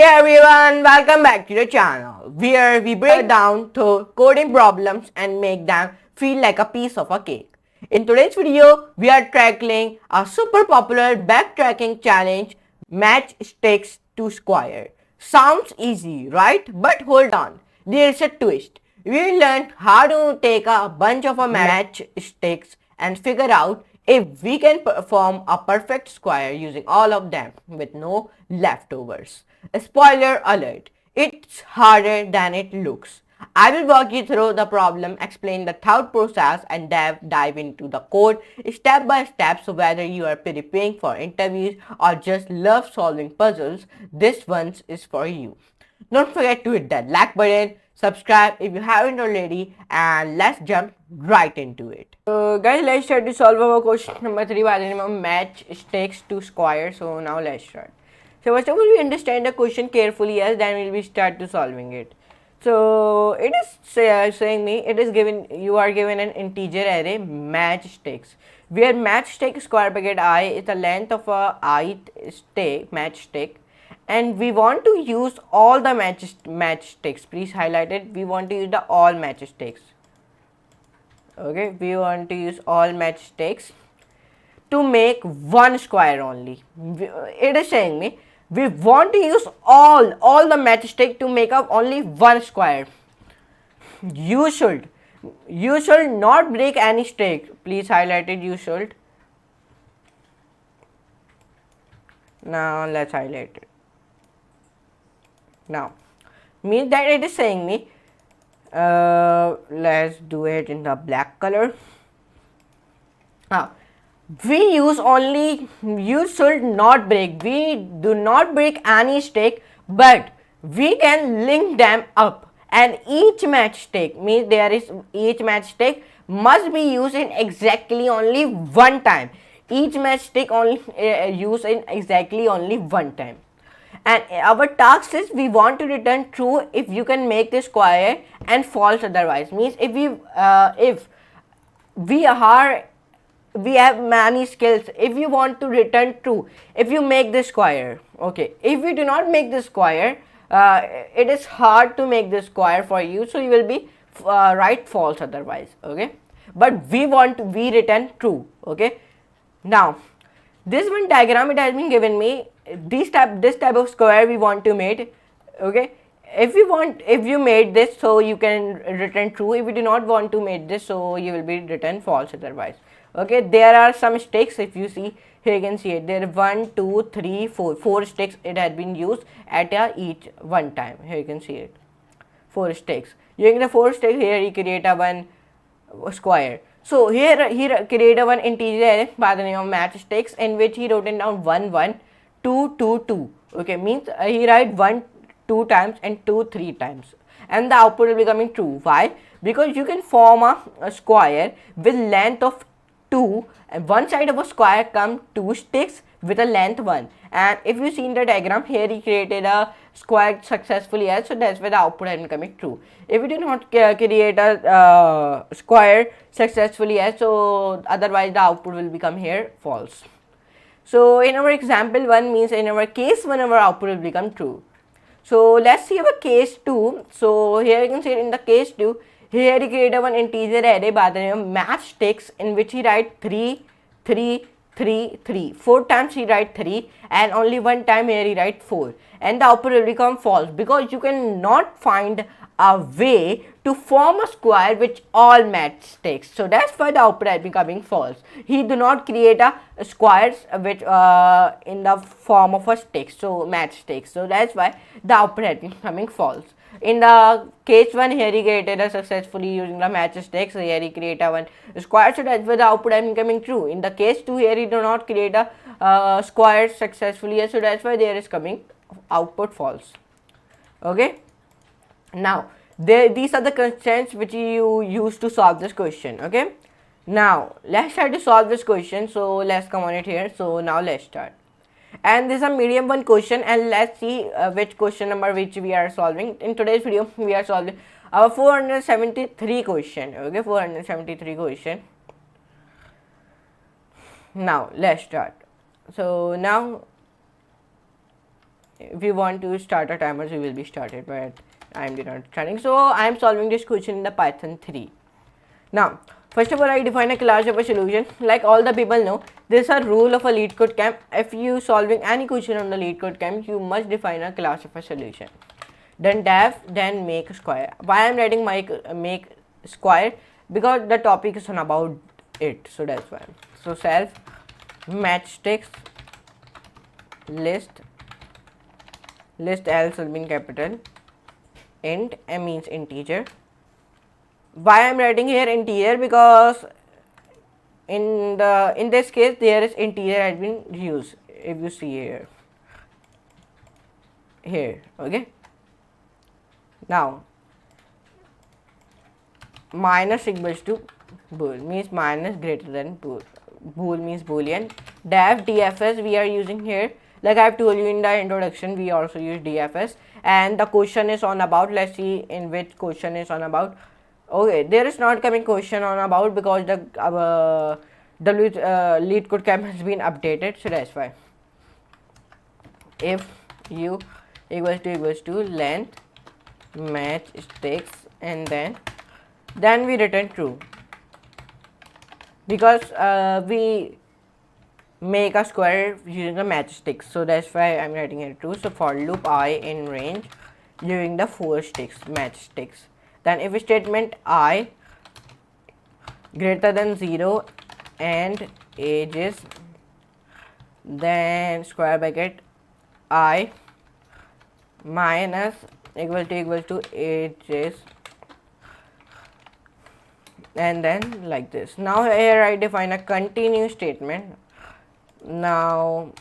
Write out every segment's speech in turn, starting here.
Hey everyone, welcome back to the channel where we break down to coding problems and make them feel like a piece of a cake. In today's video, we are tackling a super popular backtracking challenge, match sticks to square. Sounds easy, right? But hold on, there's a twist. We learned how to take a bunch of match sticks and figure out if we can perform a perfect square using all of them with no leftovers. Spoiler alert, it's harder than it looks. I will walk you through the problem, explain the thought process, and dive into the code step by step. So whether you are preparing for interviews or just love solving puzzles, this one is for you. Don't forget to hit that like button, subscribe if you haven't already, and let's jump right into it. So guys, let's start to solve our question number 3 by the name of match stakes to square. So now let's start. So first of all, we understand the question carefully, yes, then we'll start to solving it. So it is saying me, it is given, you are given an integer array match stakes, where match stake square bracket I is the length of a ith stake, match stake, and we want to use all the match stakes. Please highlight it. We want to use the all match stakes. Okay, we want to use all match stakes to make one square only. It is saying me we want to use all the matchstick to make up only one square. You should not break any stick. Please highlight it. You should. Now let's highlight it. Now means that it is saying me let's do it in the black color. Now we use only, you should not break, we do not break any stake, but we can link them up, and each match stake means each match stake must be used in exactly only one time. Each match stake only used in exactly only one time. And our task is we want to return true if you can make the square and false otherwise. Means if we have many skills. If you want to return true, if you make this square, okay. If you do not make this square, it is hard to make this square for you, so you will be right false otherwise, okay. But we return true, okay. Now this one diagram, it has been given me this type of square we want to make, okay. If you made this, so you can return true. If you do not want to make this, so you will be return false otherwise. Okay, there are some sticks. If you see here, you can see it. There are 1, 2, 3, 4 sticks. It has been used at each one time. Here you can see it. 4 sticks. Using the 4 sticks, here you create a one square. So here create a one integer array by the name of match sticks, in which he wrote it down 1, 1, 2, 2, 2. Okay, means he write 1 2 times and 2 3 times, and the output will be coming true. Why? Because you can form a square with length of 2, and one side of a square come 2 sticks with a length 1. And if you see in the diagram, here he created a square successfully, as so that's why the output is coming true. If you do not create a square successfully, as so otherwise the output will become here false. So in our example 1, means in our case 1, our output will become true. So let's see our case 2. So here you can see in the case 2, here he created one integer array by the name of match sticks, in which he write 3, 3, 3, 3. 4 times he write 3, and only one time here he write 4, and the output will become false, because you cannot find a way to form a square which all match sticks. So that's why the output is becoming false. He do not create a squares which in the form of a stick, so match sticks. So that's why the output is becoming false. In the case 1, here he created a successfully using the match sticks. So here he created one square, so that's why the output is becoming true. In the case 2, here he do not create a square successfully, so that's why there is coming output false. Okay. Now these are the constraints which you use to solve this question. Okay. Now let's try to solve this question. So let's come on it here. So now let's start. And this is a medium 1 question, and let's see which question number which we are solving. In today's video, we are solving our 473 question. Okay, 473 question. Now let's start. So now if you want to start a timer, you will be started, but I am not starting. So I am solving this question in the Python 3. Now, first of all, I define a class of a solution. Like all the people know, this is a rule of a LeetCodeCamp. If you solving any question on the LeetCodeCamp, you must define a class of a solution. Then def, then make square. Why I am writing make square? Because the topic is on about it. So that's why. So self matchsticks list else will be in capital. Int m means integer. Why I am writing here integer? Because in this case there is integer has been used. If you see here, okay. Now minus equals to bool means minus greater than bool. Bool means boolean. Def dfs we are using here. Like I have told you in the introduction, we also use dfs, and the question is on about. Let's see in which question is on about. Okay, there is not coming question on about because the LeetCodeCamp has been updated, so that's why. If u equals to length matchsticks, and then we return true because we make a square using a matchstick, so that's why I'm writing it true. So for loop I in range using the 4 matchsticks. Then if statement I greater than 0 and ages, then square bracket I minus equal to ages, and then like this. Now here I define a continue statement. Now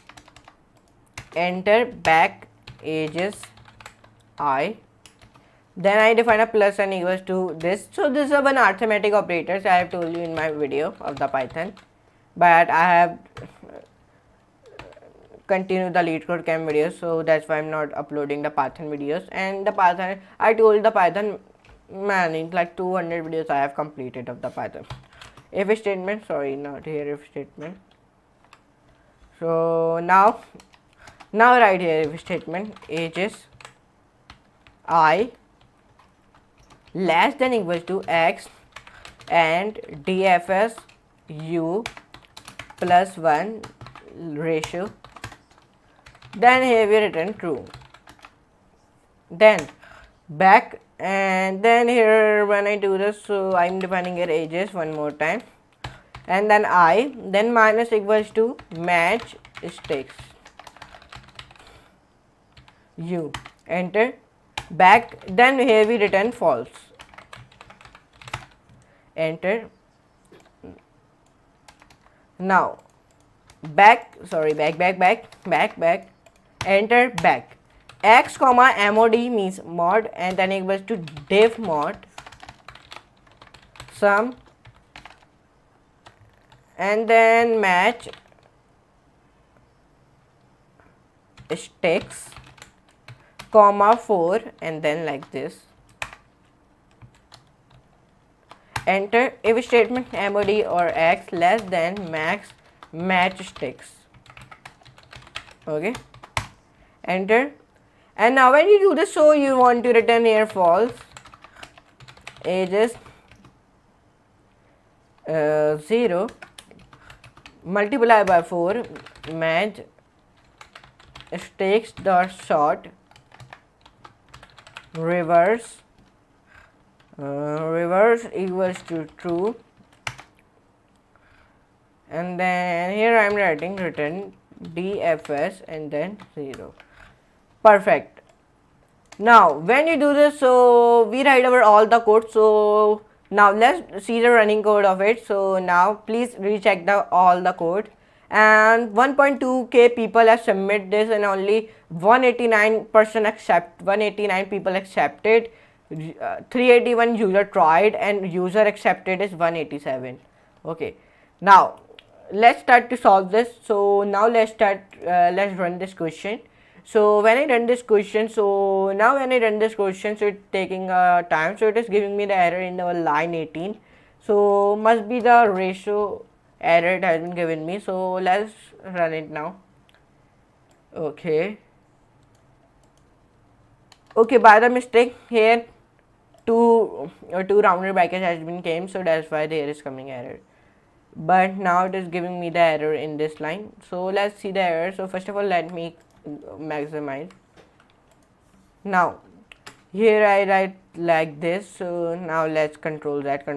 enter back ages I, then I define a plus and equals to this. So this is one arithmetic operators I have told you in my video of the Python, but I have continued the LeetCodeCamp videos, so that's why I'm not uploading the Python videos. And the Python, I told the Python, man, in like 200 videos I have completed of the Python. If statement, sorry, not here if statement. So now right here if statement ages I less than equals to x and dfs u plus 1 ratio, then here we return true. Then back, and then here when I do this, so I'm defining here ages one more time, and then I, then minus equals to matchsticks u, enter back, then here we return false, enter. Now back, enter back, x comma mod means mod, and then equals to div mod sum, and then match sticks comma 4, and then like this, enter. If statement mod or x less than max matchsticks, okay, enter. And now when you do this, so you want to return here false, ages 0 multiply by 4 match sticks dot sort reverse equals to true, and then here I am writing return dfs and then 0. Perfect. Now when you do this, so we write over all the code. So now let's see the running code of it. So now please recheck all the code, and 1.2k people have submitted this, and only 189 people accepted. 381 user tried, and user accepted is 187. Okay, now let's start to solve this. So now let's run this question. So when I run this question, so it's taking time, so it is giving me the error in the line 18. So must be the ratio error it has been given me. So let's run it now. Okay, Okay, by the mistake here two rounded brackets has been came, so that's why there is coming error. But now it is giving me the error in this line. So let's see the error. So first of all, let me maximize. Now here I write like this. So now let's control that.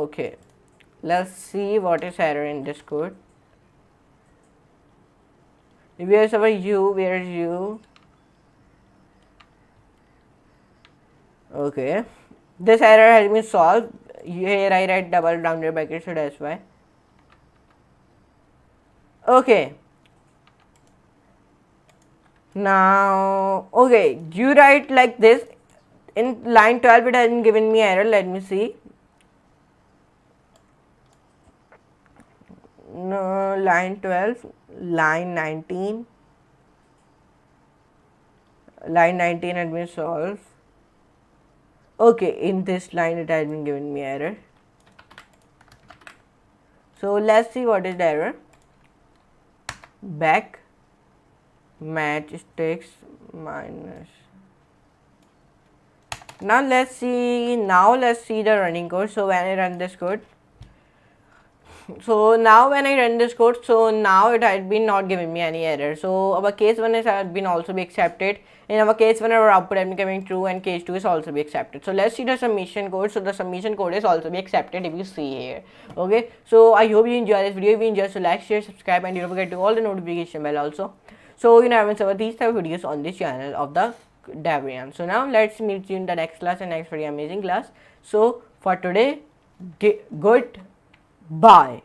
Okay, let's see what is error in this code. Where is our u? Where is u? Okay, this error has been solved. Here I write double rounded bracket, so that's why. Okay, now okay, you write like this. In line 12 it hasn't given me error. Let me see. No, line 12, line 19 had been solved. Okay, in this line it has been giving me error. So let's see what is the error. Back matchsticks minus. Now let's see the running code. So when I run this code, so now it has been not giving me any error. So our case 1 has been also be accepted. In our case 1 our output has been coming true, and case 2 is also be accepted. So let's see the submission code. So the submission code is also be accepted if you see here. Okay, so I hope you enjoy this video. If you enjoy, so like, share, subscribe, and don't forget to all the notification bell also. So you haven't covered these type of videos on this channel of the Debian. So now let's meet you in the next class and next very amazing class. So for today, good bye.